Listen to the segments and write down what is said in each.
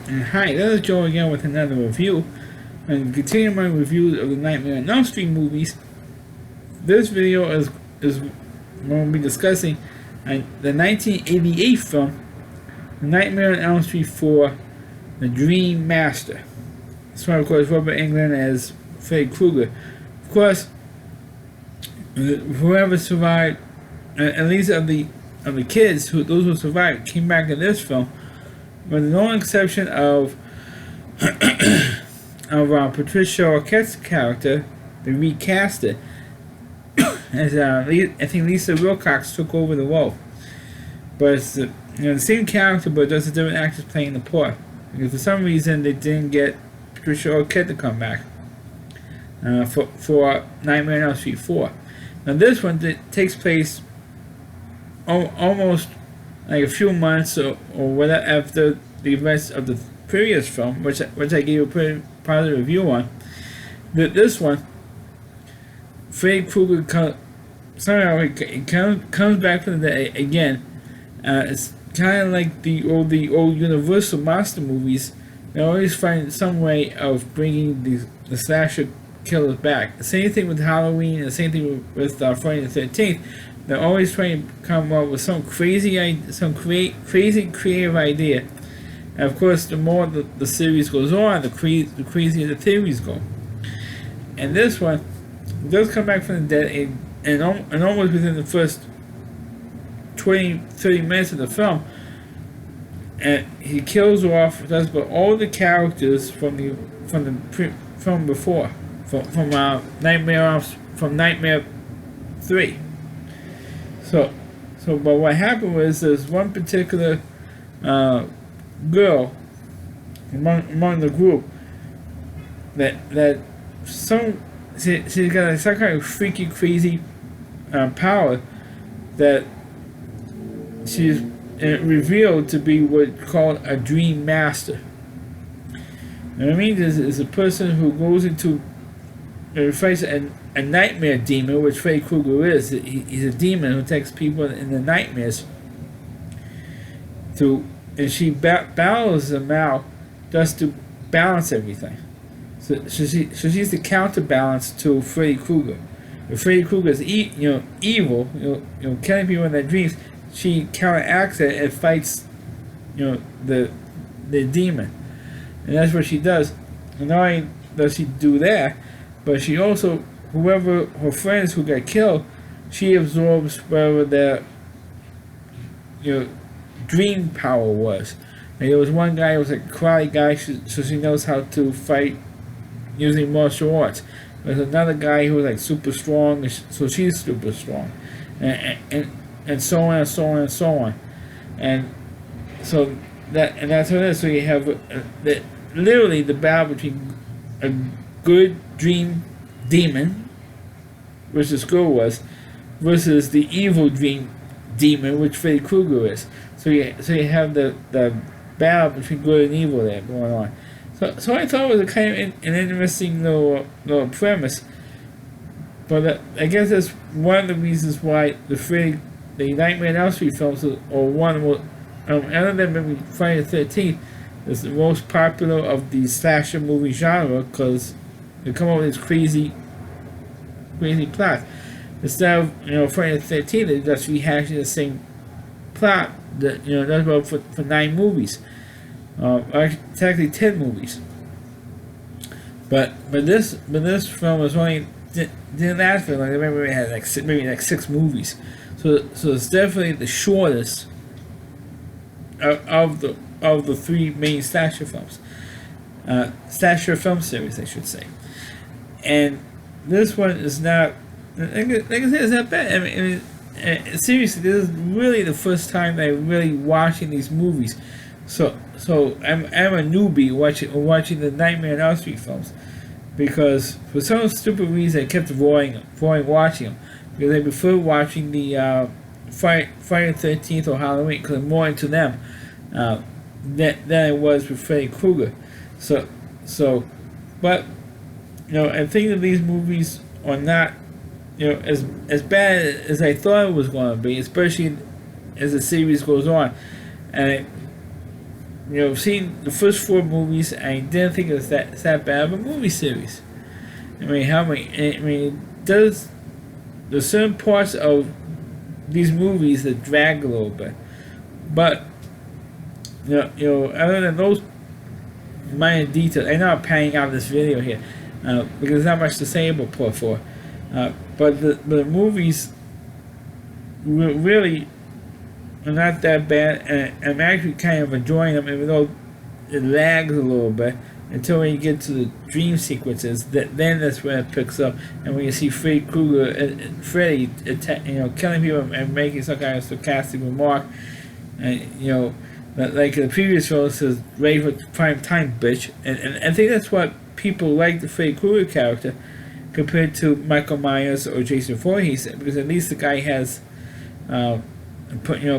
Hi, this is Joe again with another review. And continuing my review of the Nightmare on Elm Street movies, this video is going to be discussing the 1988 film, Nightmare on Elm Street 4, The Dream Master. This one, of course, Robert Englund as Freddy Krueger. Of course, whoever survived, at least of the kids, those who survived, came back in this film, with no exception of Patricia Arquette's character. They recast it as I think Lisa Wilcox took over the role, but it's the same character, but just a different actress playing the part. Because for some reason they didn't get Patricia Arquette to come back for Nightmare on Elm Street 4. Now this one takes place almost like a few months or whatever after the events of the previous film, which I gave a pretty positive review on. This one, Freddy Krueger somehow comes back from the dead again. It's kind of like the old Universal monster movies. They always find some way of bringing the slasher killers back. The same thing with Halloween. The same thing with Friday the 13th. They're always trying to come up with some crazy creative idea. And of course, the more the series goes on, the crazier the theories go. And this one does come back from the dead, and almost within the first 20-30 minutes of the film, and he kills off just about all the characters from before, from Nightmare 3. But what happened was there's one particular girl among the group that she's got some kind of freaky, crazy power that she's revealed to be what's called a dream master. And I mean, is a person who goes into fights a nightmare demon, which Freddy Krueger is. He's a demon who takes people in the nightmares and she battles them out just to balance everything. So she's the counterbalance to Freddy Krueger. If Freddy Krueger is evil, killing people in their dreams, she counteracts it and fights the demon. And that's what she does. And not only does she do that, but she also, whoever her friends who got killed, she absorbs whatever their dream power was. And there was one guy who was a karate guy, so she knows how to fight using martial arts. There's another guy who was like super strong, so she's super strong, and so on and so on and so on. And so that's what it is. So you have literally the battle between a good dream demon, which this girl was, versus the evil dream demon, which Freddy Krueger is. So you have the battle between good and evil there going on. So I thought it was a kind of an interesting little premise. But I guess that's one of the reasons why the Nightmare on Elm Street films are one of the most, other than maybe Friday the 13th, is the most popular of the slasher movie genre, because they come up with this crazy plot. Instead of Friday the 13th, they're just rehashing the same plot that that's about for 9 movies. Technically 10 movies. But this film was only didn't last for long. I remember it had maybe 6 movies. So it's definitely the shortest of the 3 main slasher films. Slasher film series, I should say. And this one is not, like I said, it's not bad. I mean, seriously, this is really the first time that I'm really watching these movies. So I'm a newbie watching the Nightmare on Elm Street films, because for some stupid reason I kept avoiding watching them, because I prefer watching the Friday the 13th or Halloween, because I'm more into them than I was with Freddy Krueger. But I think that these movies are not as bad as I thought it was going to be, especially as the series goes on. And seen the first 4 movies, I didn't think it was that bad of a movie series. I mean, there's certain parts of these movies that drag a little bit, but other than those minor details, I know I'm panning out this video here because there's not much to say about Part 4, but the movies really are not that bad, and I'm actually kind of enjoying them, even though it lags a little bit until when you get to the dream sequences. Then that's when it picks up, and when you see Freddy Krueger and Freddy, killing people and making some kind of sarcastic remark, and like the previous film says, "Ready for prime time, bitch," and I think that's what people like the Freddy Krueger character compared to Michael Myers or Jason Voorhees, because at least the guy has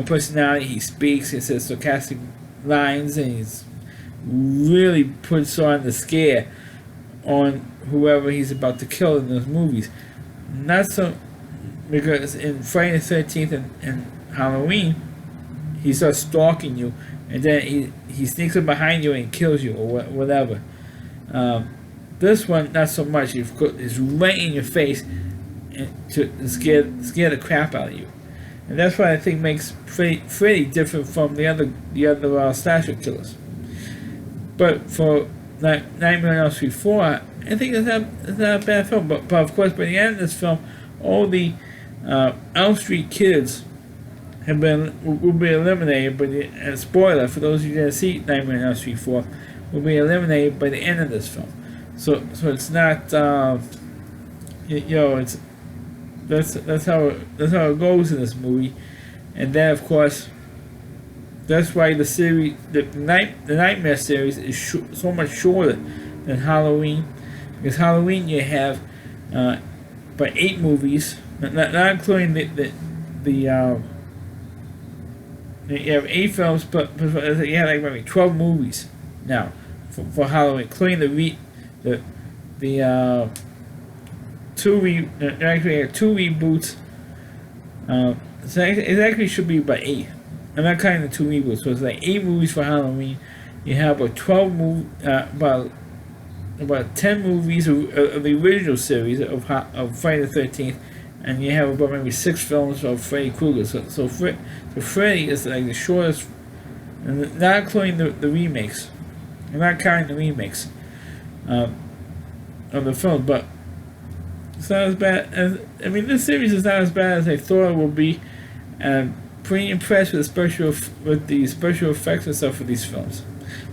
personality. He speaks, he says sarcastic lines, and he's really puts on the scare on whoever he's about to kill in those movies. Not so, because in Friday the 13th and Halloween, he starts stalking you, and then he sneaks up behind you and kills you or whatever. This one, not so much. It's right in your face to scare the crap out of you. And that's what I think makes Freddy different from the other slasher killers. But for Nightmare on Elm Street 4, I think it's not a bad film. But of course, by the end of this film, all the Elm Street kids will be eliminated. But spoiler for those of you that see Nightmare on Elm Street 4, will be eliminated by the end of this film. So it's not it's that's how it goes in this movie. And then of course, that's why the series, the Nightmare series, is so much shorter than Halloween. Because Halloween you have but 8 movies, not including you have 8 films, but you have like maybe 12 movies now for Halloween, including the 2 reboots. So it actually should be about 8. I'm not counting the 2 reboots, so it's like 8 movies for Halloween. You have about 10 movies of the original series of Friday the 13th, and you have about maybe 6 films of Freddy Krueger. So Freddy is like the shortest, and not including the remakes. I'm not counting the remakes of the film, but it's not as bad as, this series is not as bad as I thought it would be, and pretty impressed with the special effects and stuff for these films.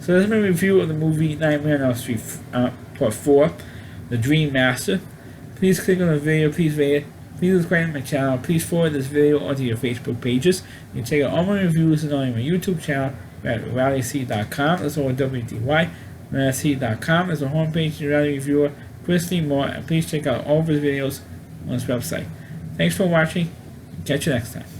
So that's my review of the movie Nightmare on Elm Street Part 4, The Dream Master. Please click on the video, please rate it, please subscribe to my channel, please forward this video onto your Facebook pages. You can check out all my reviews and on my YouTube channel at RallyC.com. That's all WDY. RallyC.com. That's a homepage to Rally Reviewer, Chris Moore, and please check out all of his videos on this website. Thanks for watching. Catch you next time.